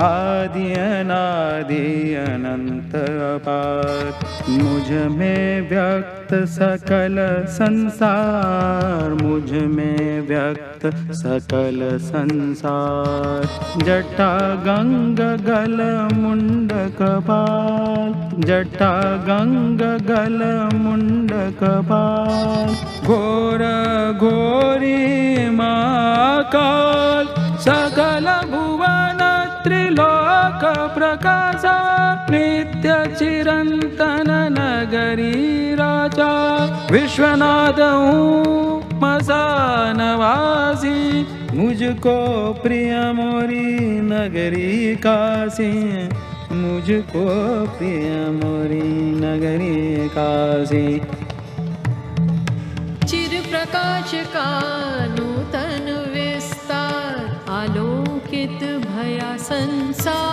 आदि अनादि अनंत अपार। मुझ में व्यक्त सकल संसार, मुझ में व्यक्त सकल संसार। जटा गंग गल मुंड कपाल, जटा गंग गल मुंड कपाल। घोर घोरी महाकाल, सकल भुवन त्रिलोक प्रकाशा। नित्य चिरंतन नगरी राजा, विश्वनाथ हूँ मसानवासी। मुझको प्रिय मोरी नगरी काशी, मुझको प्रिय मोरी नगरी काशी। चिर प्रकाश का नूतन विस्तार, आलोकित भया संसार।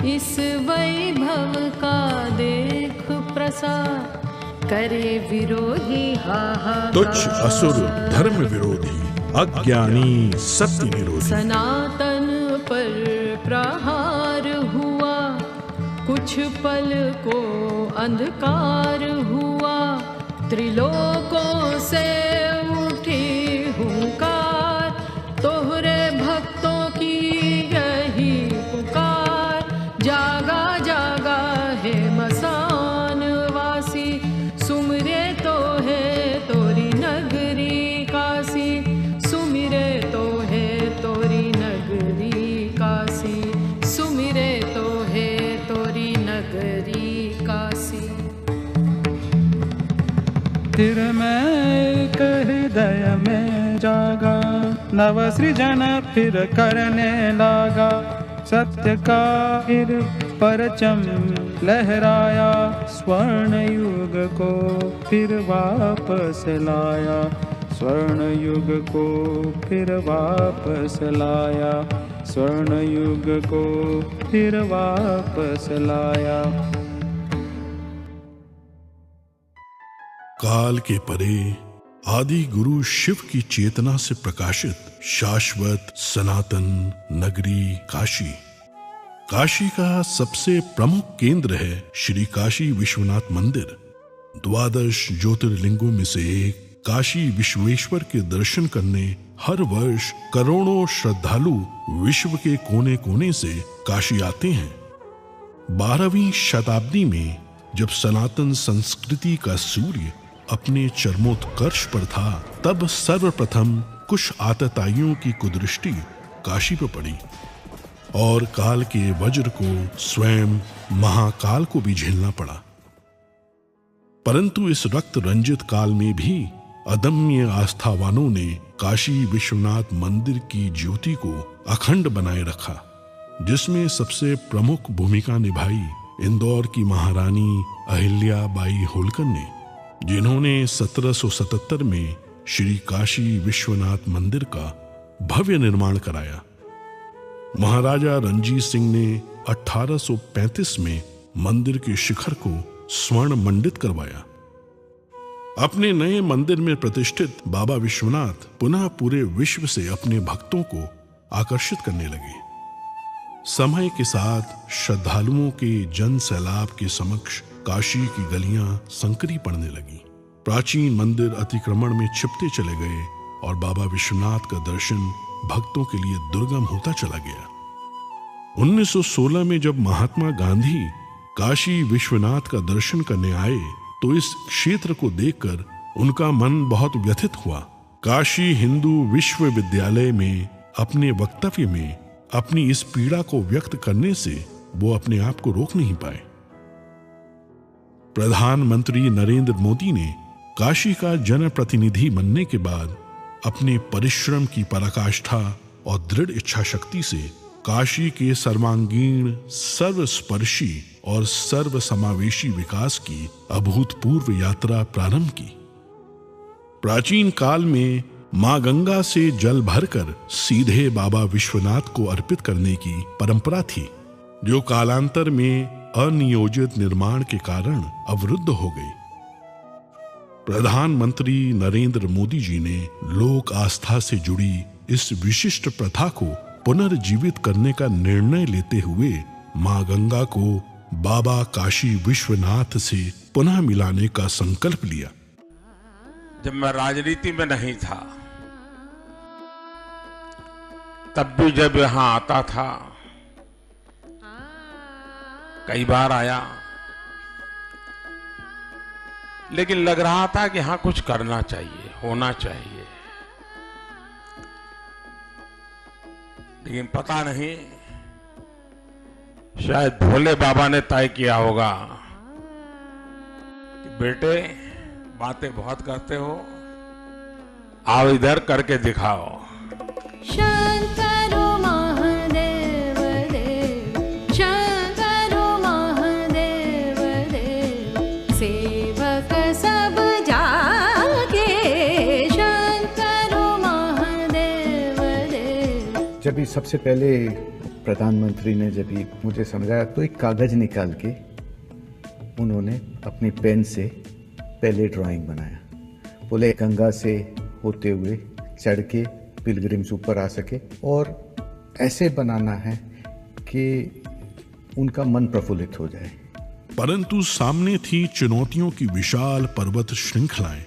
इस वैभव का देख प्रसार, करे विरोधी हाहाकार। तुच्छ असुर धर्म विरोधी, अज्ञानी सत्य विरोधी। सनातन पर प्रहार हुआ, कुछ पल को अंधकार हुआ। त्रिलोकों से उठी हुंकार, तोहरे भक्तों की यही पुकार। जागा जागा है मसान वासी, सुमिरे तो है तोरी नगरी काशी। सुमिरे तो है तोरी नगरी काशी, सुमिरे तो है तोरी नगरी काशी। फिर मैं एक हृदय में जागा, नव सृजन फिर करने लगा। सत्य का फिर परचम लहराया, स्वर्ण युग को फिर वापस लाया। स्वर्ण युग को फिर वापस लाया, स्वर्ण युग को फिर वापस लाया। काल के परे आदि गुरु शिव की चेतना से प्रकाशित शाश्वत सनातन नगरी काशी। काशी का सबसे प्रमुख केंद्र है श्री काशी विश्वनाथ मंदिर। 12 ज्योतिर्लिंगों में से एक काशी विश्वेश्वर के दर्शन करने हर वर्ष करोड़ों श्रद्धालु विश्व के कोने कोने से काशी आते हैं। 12वीं शताब्दी में जब सनातन संस्कृति का सूर्य अपने चरमोत्कर्ष पर था, तब सर्वप्रथम कुछ आतताइयों की कुदृष्टि काशी पर पड़ी और काल के वज्र को स्वयं महाकाल को भी झेलना पड़ा। परंतु इस रक्त रंजित काल में भी अदम्य आस्थावानों ने काशी विश्वनाथ मंदिर की ज्योति को अखंड बनाए रखा, जिसमें सबसे प्रमुख भूमिका निभाई इंदौर की महारानी अहिल्या बाई होलकर ने, जिन्होंने 1777 में श्री काशी विश्वनाथ मंदिर का भव्य निर्माण कराया। महाराजा रणजीत सिंह ने 1835 में मंदिर के शिखर को स्वर्ण मंडित करवाया। अपने नए मंदिर में प्रतिष्ठित बाबा विश्वनाथ पुनः पूरे विश्व से अपने भक्तों को आकर्षित करने लगे। समय के साथ श्रद्धालुओं के जन सैलाब के समक्ष काशी की गलियां संकरी पड़ने लगी। प्राचीन मंदिर अतिक्रमण में छिपते चले गए और बाबा विश्वनाथ का दर्शन भक्तों के लिए दुर्गम होता चला गया। 1916 में जब महात्मा गांधी काशी विश्वनाथ का दर्शन करने आए, तो इस क्षेत्र को देखकर उनका मन बहुत व्यथित हुआ। काशी हिंदू विश्वविद्यालय में अपने वक्तव्य में अपनी इस पीड़ा को व्यक्त करने से वो अपने आप को रोक नहीं पाए। प्रधानमंत्री नरेंद्र मोदी ने काशी का जनप्रतिनिधि बनने के बाद अपने परिश्रम की पराकाष्ठा और दृढ़ इच्छा शक्ति से काशी के सर्वांगीण, सर्वस्पर्शी और सर्वसमावेशी विकास की अभूतपूर्व यात्रा प्रारंभ की। प्राचीन काल में मां गंगा से जल भरकर सीधे बाबा विश्वनाथ को अर्पित करने की परंपरा थी, जो कालांतर में अनियोजित निर्माण के कारण अवरुद्ध हो गई। प्रधानमंत्री नरेंद्र मोदी जी ने लोक आस्था से जुड़ी इस विशिष्ट प्रथा को पुनर्जीवित करने का निर्णय लेते हुए मां गंगा को बाबा काशी विश्वनाथ से पुनः मिलाने का संकल्प लिया। जब मैं राजनीति में नहीं था तब भी जब यहां आता था, कई बार आया, लेकिन लग रहा था कि हाँ कुछ करना चाहिए, होना चाहिए। लेकिन पता नहीं, शायद भोले बाबा ने तय किया होगा कि बेटे बातें बहुत करते हो, आओ इधर करके दिखाओ। शंकरो महादेव देव, शंकरो महादेव देव, सेवक सब जागे, शंकरो महादेव देव। जब ही सबसे पहले प्रधानमंत्री ने जब ही मुझे समझाया तो एक कागज निकाल के उन्होंने अपनी पेन से पहले ड्राइंग बनाया। बोले गंगा से होते हुए चढ़ के पिलग्रिम्स ऊपर आ सके और ऐसे बनाना है कि उनका मन प्रफुल्लित हो जाए। परंतु सामने थी चुनौतियों की विशाल पर्वत श्रृंखलाएं।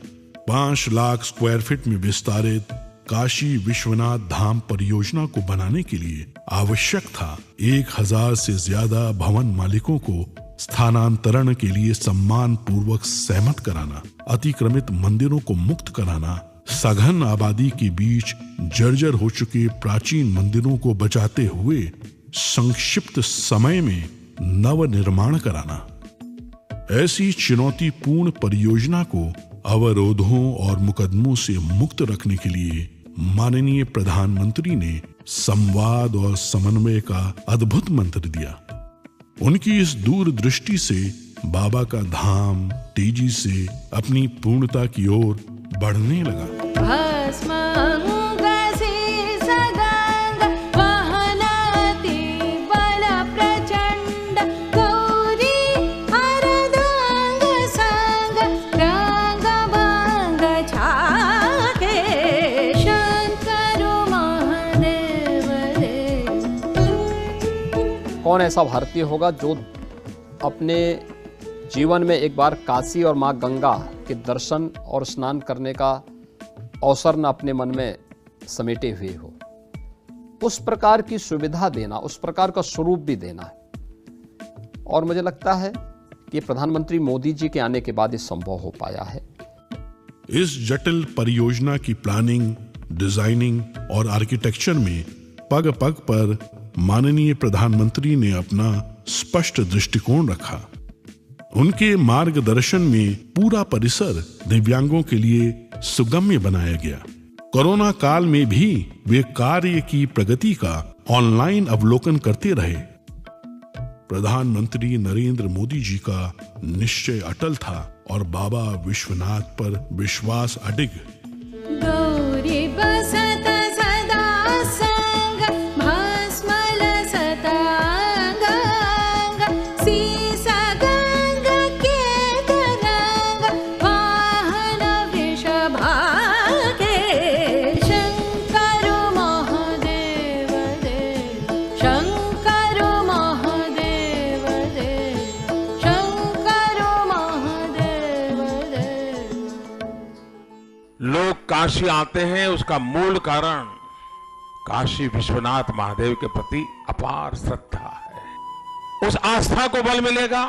5 लाख स्क्वायर फीट में विस्तारित काशी विश्वनाथ धाम परियोजना को बनाने के लिए आवश्यक था 1000 से ज्यादा भवन मालिकों को स्थानांतरण के लिए सम्मान पूर्वक सहमत कराना, अतिक्रमित मंदिरों को मुक्त कराना, सघन आबादी के बीच जर्जर हो चुके प्राचीन मंदिरों को बचाते हुए संक्षिप्त समय में नव निर्माण कराना। ऐसी चुनौतीपूर्ण परियोजना को अवरोधों और मुकदमों से मुक्त रखने के लिए माननीय प्रधानमंत्री ने संवाद और समन्वय का अद्भुत मंत्र दिया। उनकी इस दूरदृष्टि से बाबा का धाम तेजी से अपनी पूर्णता की ओर बढ़ने लगा। कौन ऐसा भारतीय होगा जो अपने जीवन में एक बार काशी और माँ गंगा के दर्शन और स्नान करने का अवसर न अपने मन में समेटे हुए हो। उस प्रकार की सुविधा देना, उस प्रकार का स्वरूप भी देना है। और मुझे लगता है कि प्रधानमंत्री मोदी जी के आने के बाद ये संभव हो पाया है। इस जटिल परियोजना की प्लानिंग, डिजाइनिंग और आर्किटेक्चर में पग पग पर माननीय प्रधानमंत्री ने अपना स्पष्ट दृष्टिकोण रखा। उनके मार्गदर्शन में पूरा परिसर दिव्यांगों के लिए सुगम्य बनाया गया। कोरोना काल में भी वे कार्य की प्रगति का ऑनलाइन अवलोकन करते रहे। प्रधानमंत्री नरेंद्र मोदी जी का निश्चय अटल था और बाबा विश्वनाथ पर विश्वास अडिग। गौरी बसत सदा संग, भस्मल सतांग, सीसा गंग के तरंग, वाहन वृषभागे, शंकर महादेव देव, शंकर महादेव देव, शंकर महादेव देव। लोग काशी आते हैं, उसका मूल कारण काशी विश्वनाथ महादेव के प्रति अपार श्रद्धा है। उस आस्था को बल मिलेगा।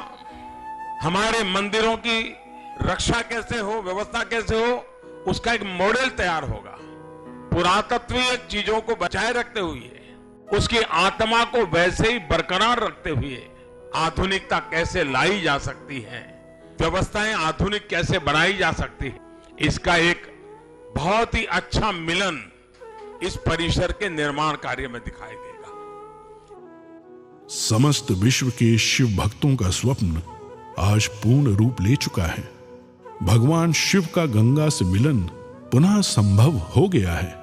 हमारे मंदिरों की रक्षा कैसे हो, व्यवस्था कैसे हो, उसका एक मॉडल तैयार होगा। पुरातत्वीय चीजों को बचाए रखते हुए, उसकी आत्मा को वैसे ही बरकरार रखते हुए आधुनिकता कैसे लाई जा सकती है, व्यवस्थाएं आधुनिक कैसे बनाई जा सकती है, इसका एक बहुत ही अच्छा मिलन इस परिसर के निर्माण कार्य में दिखाई देगा। समस्त विश्व के शिव भक्तों का स्वप्न आज पूर्ण रूप ले चुका है। भगवान शिव का गंगा से मिलन पुनः संभव हो गया है।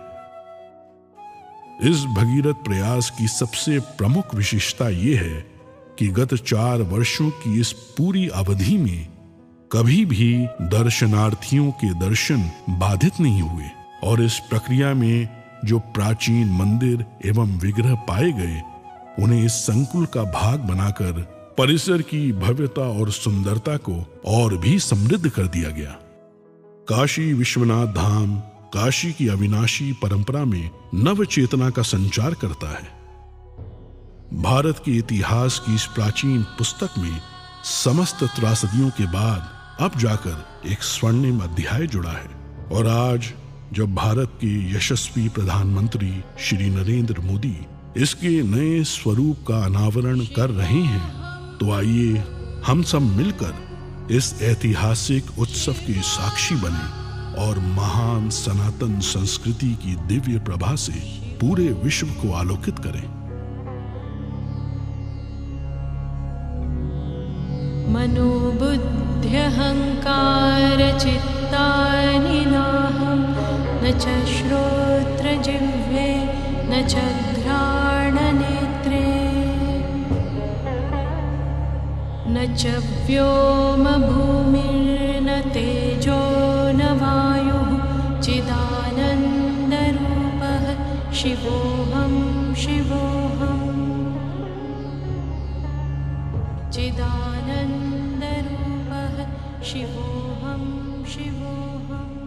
इस भगीरथ प्रयास की सबसे प्रमुख विशेषता यह है कि गत 4 वर्षों की इस पूरी अवधि में कभी भी दर्शनार्थियों के दर्शन बाधित नहीं हुए और इस प्रक्रिया में जो प्राचीन मंदिर एवं विग्रह पाए गए उन्हें इस संकुल का भाग बनाकर परिसर की भव्यता और सुंदरता को और भी समृद्ध कर दिया गया। काशी विश्वनाथ धाम काशी की अविनाशी परंपरा में नव चेतना का संचार करता है। भारत के इतिहास की इस प्राचीन पुस्तक में समस्त त्रासदियों के बाद अब जाकर एक स्वर्णिम अध्याय जुड़ा है। और आज जब भारत के यशस्वी प्रधानमंत्री श्री नरेंद्र मोदी इसके नए स्वरूप का अनावरण कर रहे हैं, तो आइए हम सब मिलकर इस ऐतिहासिक उत्सव के साक्षी बने और महान सनातन संस्कृति की दिव्य प्रभा से पूरे विश्व को आलोकित करें। मनोबुद्ध्यहंकार चित्तानि नाहं न च श्रोत्रजिह्वे न च घ्राणनेत्रे न च व्योमभूमिर्न तेजो न वायुः चिदानन्दरूपः शिवोऽहं शिवोऽहम् चिदानन्दरूपः शिवोऽहं शिवोऽहम्।